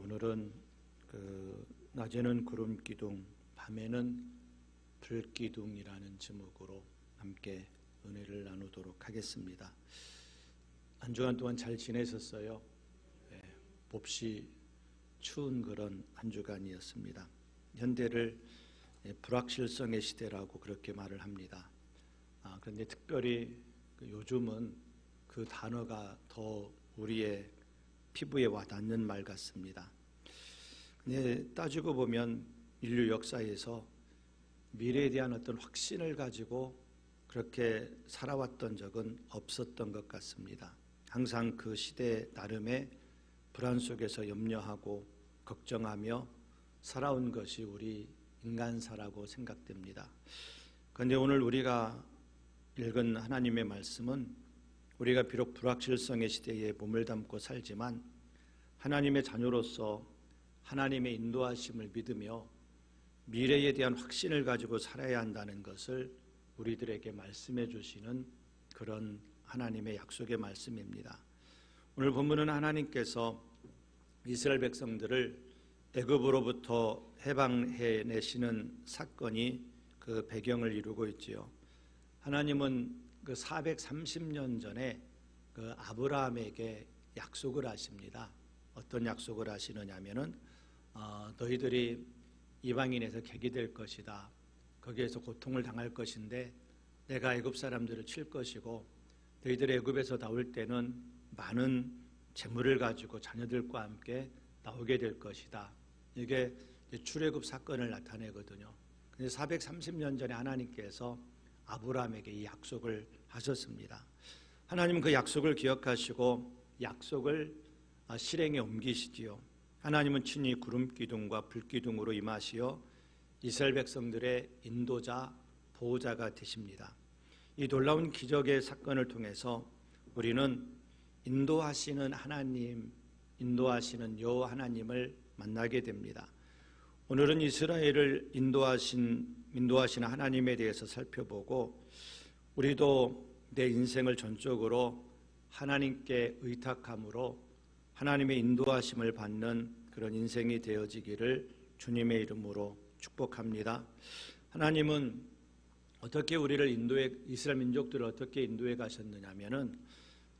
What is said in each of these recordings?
오늘은 낮에는 구름 기둥, 밤에는 불기둥이라는 제목으로 함께 은혜를 나누도록 하겠습니다. 한 주간 동안 잘 지내셨어요? 네, 몹시 추운 그런 한 주간이었습니다. 현대를 불확실성의 시대라고 그렇게 말을 합니다. 그런데 특별히 요즘은 그 단어가 더 우리의 피부에 와닿는 말 같습니다. 근데 따지고 보면 인류 역사에서 미래에 대한 어떤 확신을 가지고 그렇게 살아왔던 적은 없었던 것 같습니다. 항상 그 시대 나름의 불안 속에서 염려하고 걱정하며 살아온 것이 우리 인간사라고 생각됩니다. 그런데 오늘 우리가 읽은 하나님의 말씀은 우리가 비록 불확실성의 시대에 몸을 담고 살지만 하나님의 자녀로서 하나님의 인도하심을 믿으며 미래에 대한 확신을 가지고 살아야 한다는 것을 우리들에게 말씀해 주시는 그런 하나님의 약속의 말씀입니다. 오늘 본문은 하나님께서 이스라엘 백성들을 애굽으로부터 해방해내시는 사건이 그 배경을 이루고 있지요. 하나님은 그 430년 전에 그 아브라함에게 약속을 하십니다. 어떤 약속을 하시느냐면은 너희들이 이방인에서 객이 될 것이다. 거기에서 고통을 당할 것인데 내가 애굽 사람들을 칠 것이고 너희들이 애굽에서 나올 때는 많은 재물을 가지고 자녀들과 함께 나오게 될 것이다. 이게 출애굽 사건을 나타내거든요. 근데 430년 전에 하나님께서 아브라함에게 이 약속을 하셨습니다. 하나님은 그 약속을 기억하시고 약속을 실행에 옮기시지요. 하나님은 친히 구름 기둥과 불 기둥으로 임하시어 이스라엘 백성들의 인도자, 보호자가 되십니다. 이 놀라운 기적의 사건을 통해서 우리는 인도하시는 하나님, 인도하시는 여호와 하나님을 만나게 됩니다. 오늘은 이스라엘을 인도하시는 하나님에 대해서 살펴보고 우리도 내 인생을 전적으로 하나님께 의탁함으로 하나님의 인도하심을 받는 그런 인생이 되어지기를 주님의 이름으로 축복합니다. 하나님은 어떻게 우리를 이스라엘 민족들을 어떻게 인도해 가셨느냐면은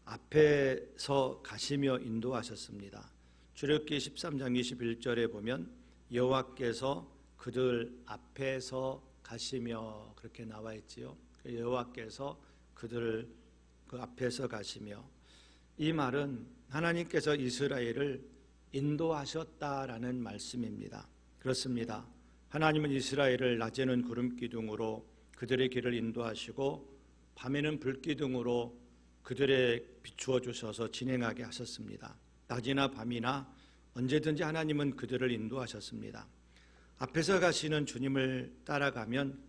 앞에서 가시며 인도하셨습니다. 출애굽기 13장 21절에 보면 여호와께서 그들 앞에서 가시며 그렇게 나와 있지요. 여호와께서 그들을 그 앞에서 가시며, 이 말은 하나님께서 이스라엘을 인도하셨다라는 말씀입니다. 그렇습니다. 하나님은 이스라엘을 낮에는 구름 기둥으로 그들의 길을 인도하시고 밤에는 불 기둥으로 그들의 비추어 주셔서 진행하게 하셨습니다. 낮이나 밤이나 언제든지 하나님은 그들을 인도하셨습니다. 앞에서 가시는 주님을 따라가면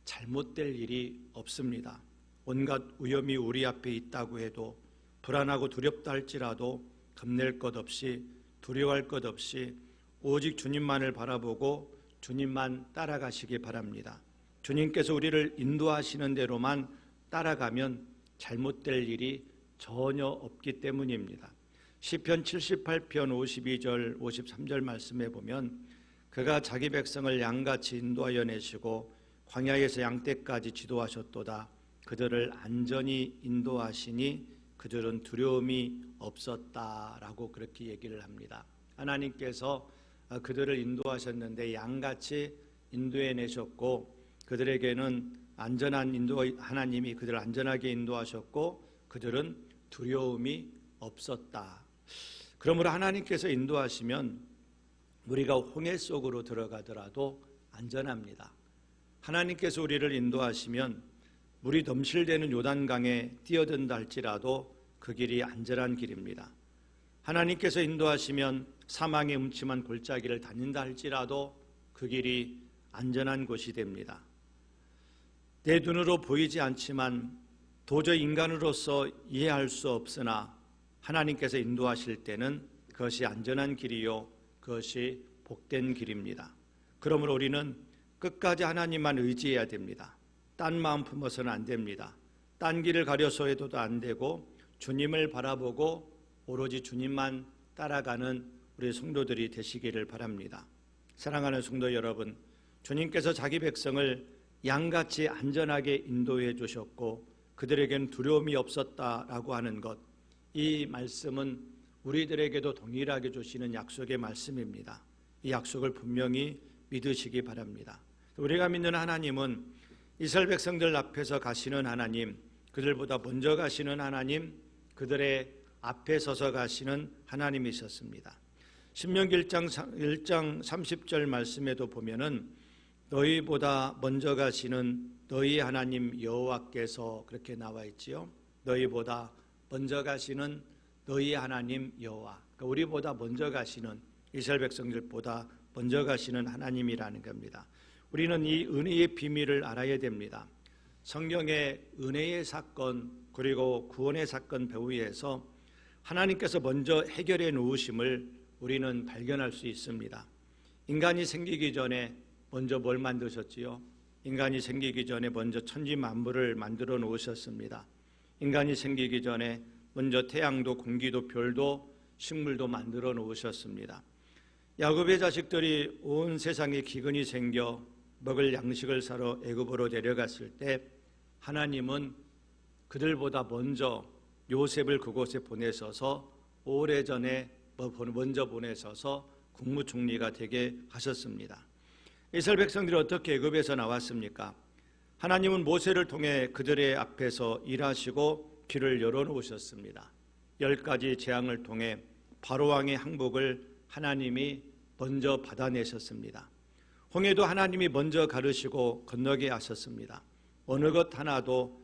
잘못될 일이 없습니다. 온갖 위험이 우리 앞에 있다고 해도 불안하고 두렵다 할지라도 겁낼 것 없이 두려워할 것 없이 오직 주님만을 바라보고 주님만 따라가시기 바랍니다. 주님께서 우리를 인도하시는 대로만 따라가면 잘못될 일이 전혀 없기 때문입니다. 시편 78편 52절 53절 말씀에 보면 그가 자기 백성을 양같이 인도하여 내시고 광야에서 양떼까지 지도하셨도다. 그들을 안전히 인도하시니 그들은 두려움이 없었다라고 그렇게 얘기를 합니다. 하나님께서 그들을 인도하셨는데 양같이 인도해 내셨고 그들에게는 안전한 하나님이 그들을 안전하게 인도하셨고 그들은 두려움이 없었다. 그러므로 하나님께서 인도하시면 우리가 홍해 속으로 들어가더라도 안전합니다. 하나님께서 우리를 인도하시면 물이 넘실대는 요단강에 뛰어든다 할지라도 그 길이 안전한 길입니다. 하나님께서 인도하시면 사망의 음침한 골짜기를 다닌다 할지라도 그 길이 안전한 곳이 됩니다. 내 눈으로 보이지 않지만 도저히 인간으로서 이해할 수 없으나 하나님께서 인도하실 때는 그것이 안전한 길이요 그것이 복된 길입니다. 그러므로 우리는 끝까지 하나님만 의지해야 됩니다. 딴 마음 품어서는 안 됩니다. 딴 길을 가려서 해도 안 되고 주님을 바라보고 오로지 주님만 따라가는 우리 성도들이 되시기를 바랍니다. 사랑하는 성도 여러분, 주님께서 자기 백성을 양같이 안전하게 인도해 주셨고 그들에게는 두려움이 없었다라고 하는 것, 이 말씀은 우리들에게도 동일하게 주시는 약속의 말씀입니다. 이 약속을 분명히 믿으시기 바랍니다. 우리가 믿는 하나님은 이스라엘 백성들 앞에서 가시는 하나님, 그들보다 먼저 가시는 하나님, 그들의 앞에 서서 가시는 하나님이셨습니다. 신명기 1장 30절 말씀에도 보면은 너희보다 먼저 가시는 너희 하나님 여호와께서 그렇게 나와 있지요. 너희보다 먼저 가시는 너희 하나님 여호와, 그러니까 우리보다 먼저 가시는, 이스라엘 백성들보다 먼저 가시는 하나님이라는 겁니다. 우리는 이 은혜의 비밀을 알아야 됩니다. 성경의 은혜의 사건 그리고 구원의 사건 배후에서 하나님께서 먼저 해결해 놓으심을 우리는 발견할 수 있습니다. 인간이 생기기 전에 먼저 뭘 만드셨지요? 인간이 생기기 전에 먼저 천지 만물을 만들어 놓으셨습니다. 인간이 생기기 전에 먼저 태양도 공기도 별도 식물도 만들어 놓으셨습니다. 야곱의 자식들이 온 세상에 기근이 생겨 먹을 양식을 사러 애굽으로 내려갔을 때 하나님은 그들보다 먼저 요셉을 그곳에 보내셔서 오래전에 먼저 보내셔서 국무총리가 되게 하셨습니다. 이스라엘 백성들이 어떻게 애굽에서 나왔습니까? 하나님은 모세를 통해 그들의 앞에서 일하시고 길을 열어놓으셨습니다. 10가지 재앙을 통해 바로왕의 항복을 하나님이 먼저 받아내셨습니다. 홍해도 하나님이 먼저 가르시고 건너게 하셨습니다. 어느 것 하나도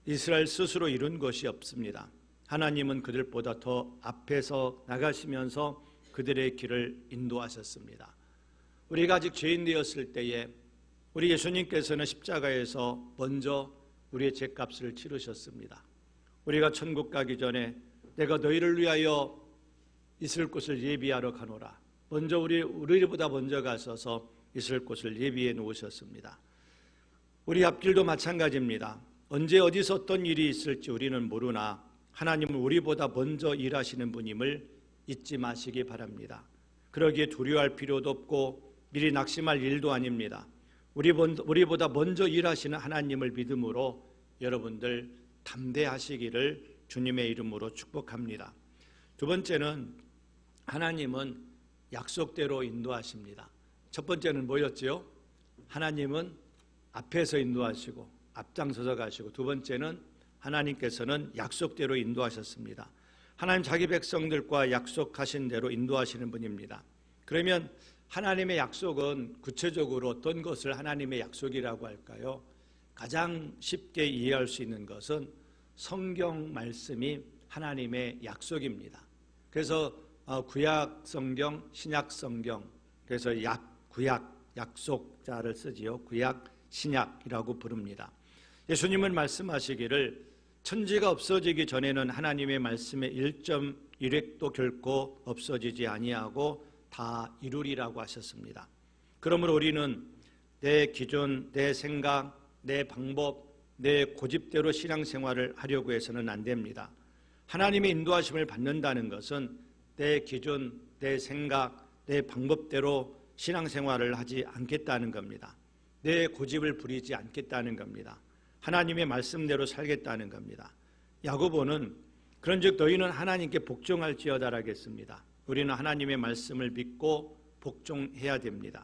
이스라엘 스스로 이룬 것이 없습니다. 하나님은 그들보다 더 앞에서 나가시면서 그들의 길을 인도하셨습니다. 우리가 아직 죄인 되었을 때에 우리 예수님께서는 십자가에서 먼저 우리의 죄값을 치르셨습니다. 우리가 천국 가기 전에 내가 너희를 위하여 있을 곳을 예비하러 가노라. 먼저 우리보다 먼저 가셔서 있을 곳을 예비해 놓으셨습니다. 우리 앞길도 마찬가지입니다. 언제 어디서 어떤 일이 있을지 우리는 모르나 하나님은 우리보다 먼저 일하시는 분임을 잊지 마시기 바랍니다. 그러기에 두려워할 필요도 없고 미리 낙심할 일도 아닙니다. 우리보다 먼저 일하시는 하나님을 믿음으로 여러분들 담대하시기를 주님의 이름으로 축복합니다. 두 번째는 하나님은 약속대로 인도하십니다. 첫 번째는 뭐였지요? 하나님은 앞에서 인도하시고 앞장서서 가시고, 두 번째는 하나님께서는 약속대로 인도하셨습니다. 하나님 자기 백성들과 약속하신 대로 인도하시는 분입니다. 그러면 하나님의 약속은 구체적으로 어떤 것을 하나님의 약속이라고 할까요? 가장 쉽게 이해할 수 있는 것은 성경 말씀이 하나님의 약속입니다. 그래서 구약 성경, 신약 성경, 그래서 구약, 약속자를 쓰지요. 구약, 신약이라고 부릅니다. 예수님은 말씀하시기를 천지가 없어지기 전에는 하나님의 말씀의 1.1획도 결코 없어지지 아니하고 다 이루리라고 하셨습니다. 그러므로 우리는 내 기준, 내 생각, 내 방법, 내 고집대로 신앙생활을 하려고 해서는 안 됩니다. 하나님의 인도하심을 받는다는 것은 내 기준, 내 생각, 내 방법대로 신앙생활을 하지 않겠다는 겁니다. 내 고집을 부리지 않겠다는 겁니다. 하나님의 말씀대로 살겠다는 겁니다. 야고보는 그런즉 너희는 하나님께 복종할지어다라겠습니다. 우리는 하나님의 말씀을 믿고 복종해야 됩니다.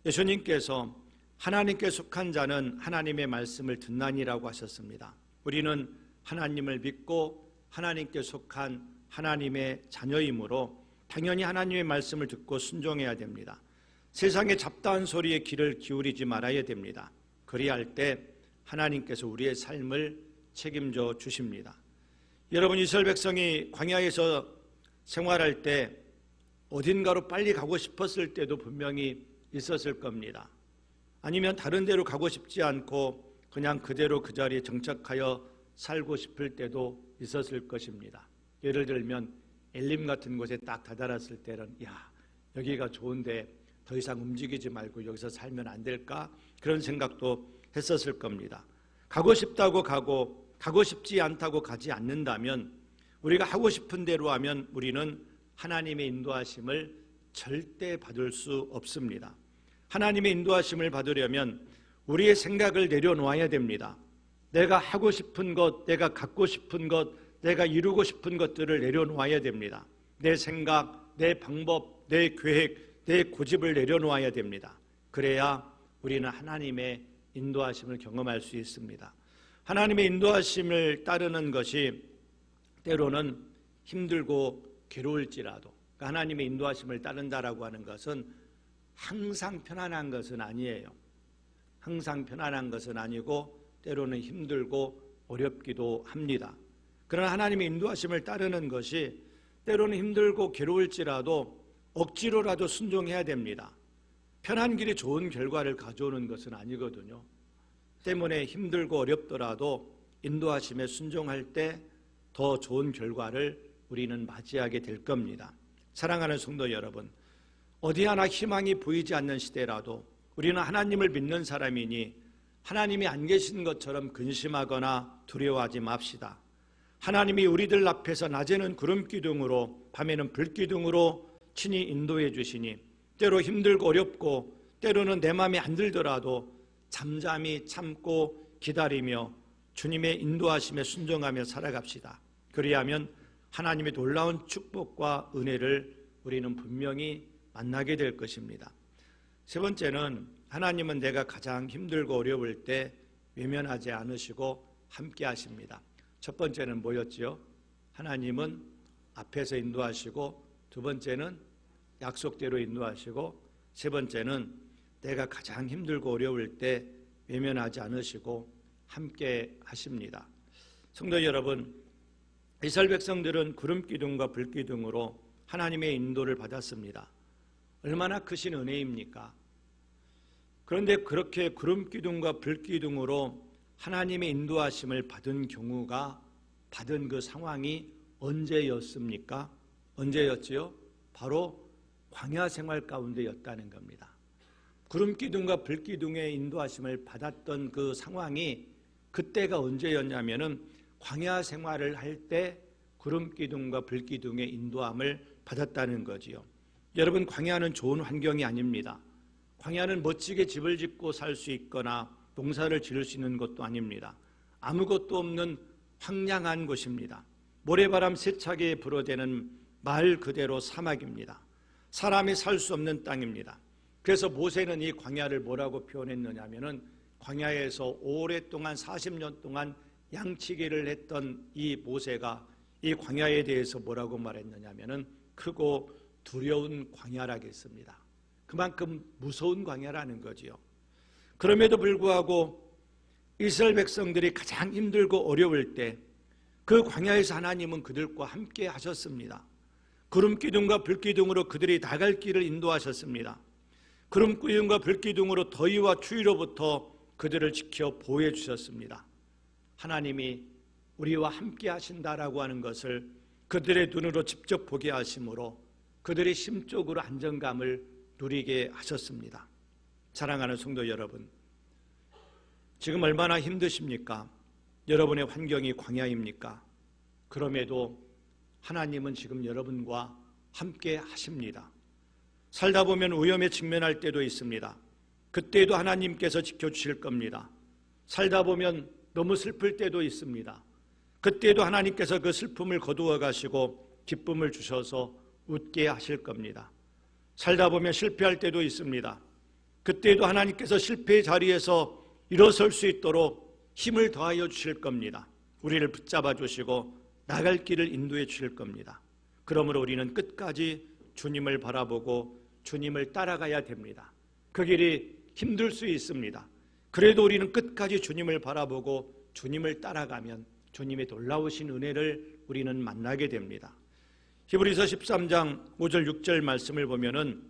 예수님께서 하나님께 속한 자는 하나님의 말씀을 듣나니라고 하셨습니다. 우리는 하나님을 믿고 하나님께 속한 하나님의 자녀이므로 당연히 하나님의 말씀을 듣고 순종해야 됩니다. 세상의 잡다한 소리에 귀를 기울이지 말아야 됩니다. 그리할 때 하나님께서 우리의 삶을 책임져 주십니다. 여러분, 이스라엘 백성이 광야에서 생활할 때 어딘가로 빨리 가고 싶었을 때도 분명히 있었을 겁니다. 아니면 다른 데로 가고 싶지 않고 그냥 그대로 그 자리에 정착하여 살고 싶을 때도 있었을 것입니다. 예를 들면 엘림 같은 곳에 딱 다다랐을 때는 여기가 좋은데 더 이상 움직이지 말고 여기서 살면 안 될까? 그런 생각도 했었을 겁니다. 가고 싶다고 가고 가고 싶지 않다고 가지 않는다면, 우리가 하고 싶은 대로 하면 우리는 하나님의 인도하심을 절대 받을 수 없습니다. 하나님의 인도하심을 받으려면 우리의 생각을 내려놓아야 됩니다. 내가 하고 싶은 것, 내가 갖고 싶은 것, 내가 이루고 싶은 것들을 내려놓아야 됩니다. 내 생각, 내 방법, 내 계획, 내 고집을 내려놓아야 됩니다. 그래야 우리는 하나님의 인도하심을 경험할 수 있습니다. 하나님의 인도하심을 따르는 것이 때로는 힘들고 괴로울지라도, 하나님의 인도하심을 따른다라고 하는 것은 항상 편안한 것은 아니에요. 항상 편안한 것은 아니고 때로는 힘들고 어렵기도 합니다. 그러나 하나님의 인도하심을 따르는 것이 때로는 힘들고 괴로울지라도 억지로라도 순종해야 됩니다. 편한 길이 좋은 결과를 가져오는 것은 아니거든요. 때문에 힘들고 어렵더라도 인도하심에 순종할 때 더 좋은 결과를 우리는 맞이하게 될 겁니다. 사랑하는 성도 여러분, 어디 하나 희망이 보이지 않는 시대라도 우리는 하나님을 믿는 사람이니 하나님이 안 계신 것처럼 근심하거나 두려워하지 맙시다. 하나님이 우리들 앞에서 낮에는 구름기둥으로 밤에는 불기둥으로 친히 인도해 주시니 때로 힘들고 어렵고 때로는 내 마음에 안 들더라도 잠잠히 참고 기다리며 주님의 인도하심에 순종하며 살아갑시다. 그리하면 하나님의 놀라운 축복과 은혜를 우리는 분명히 만나게 될 것입니다. 세 번째는 하나님은 내가 가장 힘들고 어려울 때 외면하지 않으시고 함께 하십니다. 첫 번째는 뭐였지요? 하나님은 앞에서 인도하시고, 두 번째는 약속대로 인도하시고, 세 번째는 내가 가장 힘들고 어려울 때 외면하지 않으시고 함께 하십니다. 성도 여러분, 이스라엘 백성들은 구름기둥과 불기둥으로 하나님의 인도를 받았습니다. 얼마나 크신 은혜입니까? 그런데 그렇게 구름기둥과 불기둥으로 하나님의 인도하심을 받은 경우가, 받은 그 상황이 언제였습니까? 언제였지요? 바로 광야 생활 가운데였다는 겁니다. 구름기둥과 불기둥의 인도하심을 받았던 그 상황이 그때가 언제였냐면은 광야 생활을 할 때 구름기둥과 불기둥의 인도함을 받았다는 거지요. 여러분, 광야는 좋은 환경이 아닙니다. 광야는 멋지게 집을 짓고 살 수 있거나 농사를 지을 수 있는 것도 아닙니다. 아무것도 없는 황량한 곳입니다. 모래바람 세차게 불어대는 말 그대로 사막입니다. 사람이 살 수 없는 땅입니다. 그래서 모세는 이 광야를 뭐라고 표현했느냐면은 광야에서 오랫동안 40년 동안 양치기를 했던 이 모세가 이 광야에 대해서 뭐라고 말했느냐면은 크고 두려운 광야라겠습니다. 그만큼 무서운 광야라는 거지요. 그럼에도 불구하고 이스라엘 백성들이 가장 힘들고 어려울 때 그 광야에서 하나님은 그들과 함께 하셨습니다. 구름기둥과 불기둥으로 그들이 나갈 길을 인도하셨습니다. 구름기둥과 불기둥으로 더위와 추위로부터 그들을 지켜 보호해 주셨습니다. 하나님이 우리와 함께 하신다라고 하는 것을 그들의 눈으로 직접 보게 하심으로 그들이 심적으로 안정감을 누리게 하셨습니다. 사랑하는 성도 여러분, 지금 얼마나 힘드십니까? 여러분의 환경이 광야입니까? 그럼에도 하나님은 지금 여러분과 함께 하십니다. 살다 보면 위험에 직면할 때도 있습니다. 그때도 하나님께서 지켜주실 겁니다. 살다 보면 너무 슬플 때도 있습니다. 그때도 하나님께서 그 슬픔을 거두어 가시고 기쁨을 주셔서 웃게 하실 겁니다. 살다 보면 실패할 때도 있습니다. 그때도 하나님께서 실패의 자리에서 일어설 수 있도록 힘을 더하여 주실 겁니다. 우리를 붙잡아 주시고 나갈 길을 인도해 주실 겁니다. 그러므로 우리는 끝까지 주님을 바라보고 주님을 따라가야 됩니다. 그 길이 힘들 수 있습니다. 그래도 우리는 끝까지 주님을 바라보고 주님을 따라가면 주님의 놀라우신 은혜를 우리는 만나게 됩니다. 히브리서 13장 5절 6절 말씀을 보면은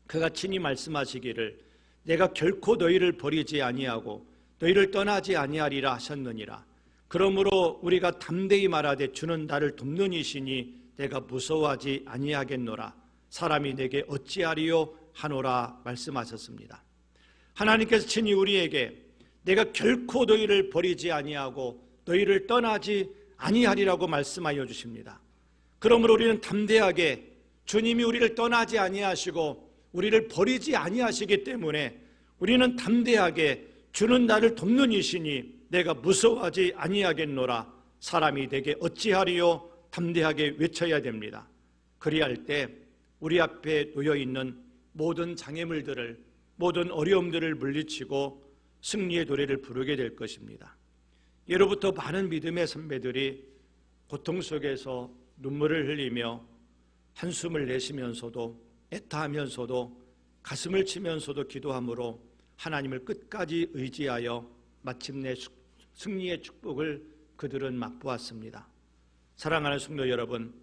그가 친히 말씀하시기를 내가 결코 너희를 버리지 아니하고 너희를 떠나지 아니하리라 하셨느니라. 그러므로 우리가 담대히 말하되 주는 나를 돕는 이시니 내가 무서워하지 아니하겠노라. 사람이 내게 어찌하리요 하노라 말씀하셨습니다. 하나님께서 친히 우리에게 내가 결코 너희를 버리지 아니하고 너희를 떠나지 아니하리라고 말씀하여 주십니다. 그러므로 우리는 담대하게 주님이 우리를 떠나지 아니하시고 우리를 버리지 아니하시기 때문에 우리는 담대하게 주는 나를 돕는 이시니 내가 무서워하지 아니하겠노라. 사람이 되게 어찌하리요? 담대하게 외쳐야 됩니다. 그리할 때 우리 앞에 놓여있는 모든 장애물들을, 모든 어려움들을 물리치고 승리의 노래를 부르게 될 것입니다. 예로부터 많은 믿음의 선배들이 고통 속에서 눈물을 흘리며 한숨을 내쉬면서도 애타하면서도 가슴을 치면서도 기도함으로 하나님을 끝까지 의지하여 마침내 승리의 축복을 그들은 맛보았습니다. 사랑하는 성도 여러분,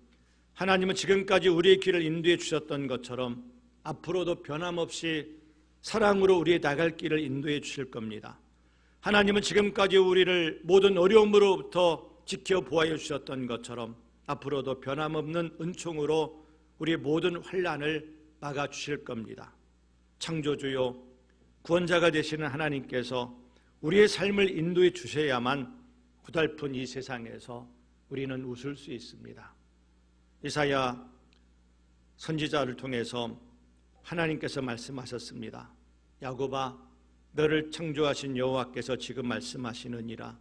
하나님은 지금까지 우리의 길을 인도해 주셨던 것처럼 앞으로도 변함없이 사랑으로 우리의 나갈 길을 인도해 주실 겁니다. 하나님은 지금까지 우리를 모든 어려움으로부터 지켜보아해 주셨던 것처럼 앞으로도 변함없는 은총으로 우리의 모든 환난을 막아주실 겁니다. 창조주요 구원자가 되시는 하나님께서 우리의 삶을 인도해 주셔야만 고달픈 이 세상에서 우리는 웃을 수 있습니다. 이사야 선지자를 통해서 하나님께서 말씀하셨습니다. 야곱아, 너를 창조하신 여호와께서 지금 말씀하시느니라.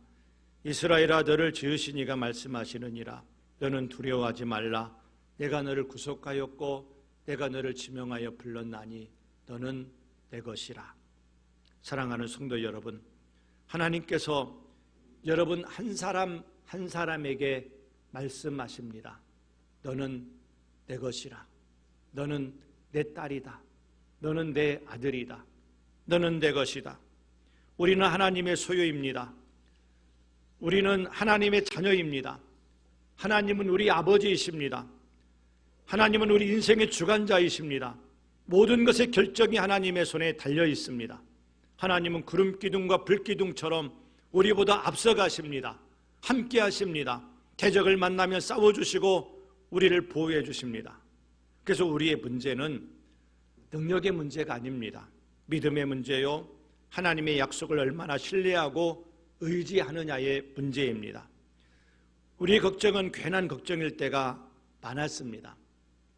이스라엘아, 너를 지으신 이가 말씀하시느니라. 너는 두려워하지 말라. 내가 너를 구속하였고 내가 너를 지명하여 불렀나니 너는 내 것이라. 사랑하는 성도 여러분, 하나님께서 여러분 한 사람 한 사람에게 말씀하십니다. 너는 내 것이라. 너는 내 딸이다. 너는 내 아들이다. 너는 내 것이다. 우리는 하나님의 소유입니다. 우리는 하나님의 자녀입니다. 하나님은 우리 아버지이십니다. 하나님은 우리 인생의 주관자이십니다. 모든 것의 결정이 하나님의 손에 달려 있습니다. 하나님은 구름기둥과 불기둥처럼 우리보다 앞서가십니다. 함께 하십니다. 대적을 만나면 싸워주시고 우리를 보호해 주십니다. 그래서 우리의 문제는 능력의 문제가 아닙니다. 믿음의 문제요, 하나님의 약속을 얼마나 신뢰하고 의지하느냐의 문제입니다. 우리의 걱정은 괜한 걱정일 때가 많았습니다.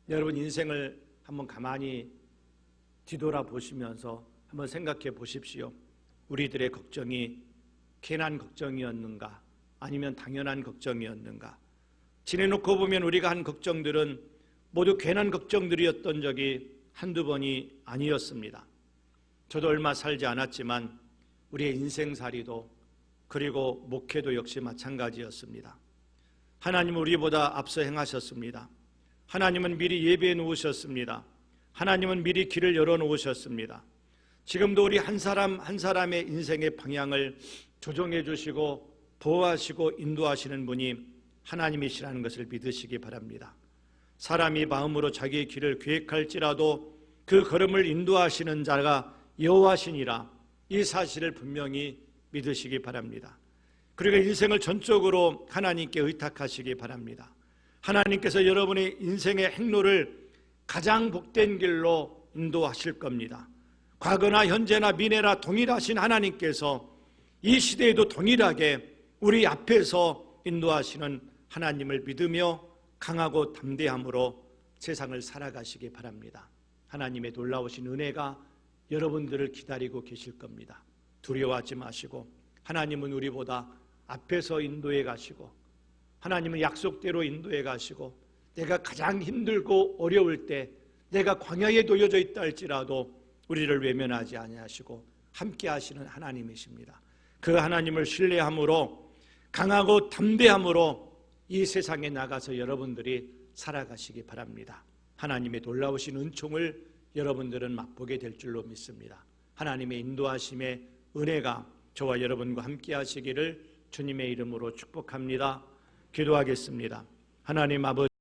여러분 인생을 한번 가만히 뒤돌아보시면서 한번 생각해 보십시오. 우리들의 걱정이 괜한 걱정이었는가, 아니면 당연한 걱정이었는가? 지내놓고 보면 우리가 한 걱정들은 모두 괜한 걱정들이었던 적이 한두 번이 아니었습니다. 저도 얼마 살지 않았지만 우리의 인생살이도 그리고 목회도 역시 마찬가지였습니다. 하나님은 우리보다 앞서 행하셨습니다. 하나님은 미리 예배해 놓으셨습니다. 하나님은 미리 길을 열어 놓으셨습니다. 지금도 우리 한 사람 한 사람의 인생의 방향을 조정해 주시고 보호하시고 인도하시는 분이 하나님이시라는 것을 믿으시기 바랍니다. 사람이 마음으로 자기의 길을 계획할지라도 그 걸음을 인도하시는 자가 여호와시니라, 이 사실을 분명히 믿으시기 바랍니다. 그리고 인생을 전적으로 하나님께 의탁하시기 바랍니다. 하나님께서 여러분의 인생의 행로를 가장 복된 길로 인도하실 겁니다. 과거나 현재나 미래나 동일하신 하나님께서 이 시대에도 동일하게 우리 앞에서 인도하시는 하나님을 믿으며 강하고 담대함으로 세상을 살아가시기 바랍니다. 하나님의 놀라우신 은혜가 여러분들을 기다리고 계실 겁니다. 두려워하지 마시고, 하나님은 우리보다 앞에서 인도해 가시고, 하나님은 약속대로 인도해 가시고, 내가 가장 힘들고 어려울 때, 내가 광야에 놓여져 있다 할지라도 우리를 외면하지 아니하시고 함께 하시는 하나님이십니다. 그 하나님을 신뢰함으로, 강하고 담대함으로 이 세상에 나가서 여러분들이 살아가시기 바랍니다. 하나님의 놀라우신 은총을 여러분들은 맛보게 될 줄로 믿습니다. 하나님의 인도하심의 은혜가 저와 여러분과 함께 하시기를 주님의 이름으로 축복합니다. 기도하겠습니다. 하나님 아버지,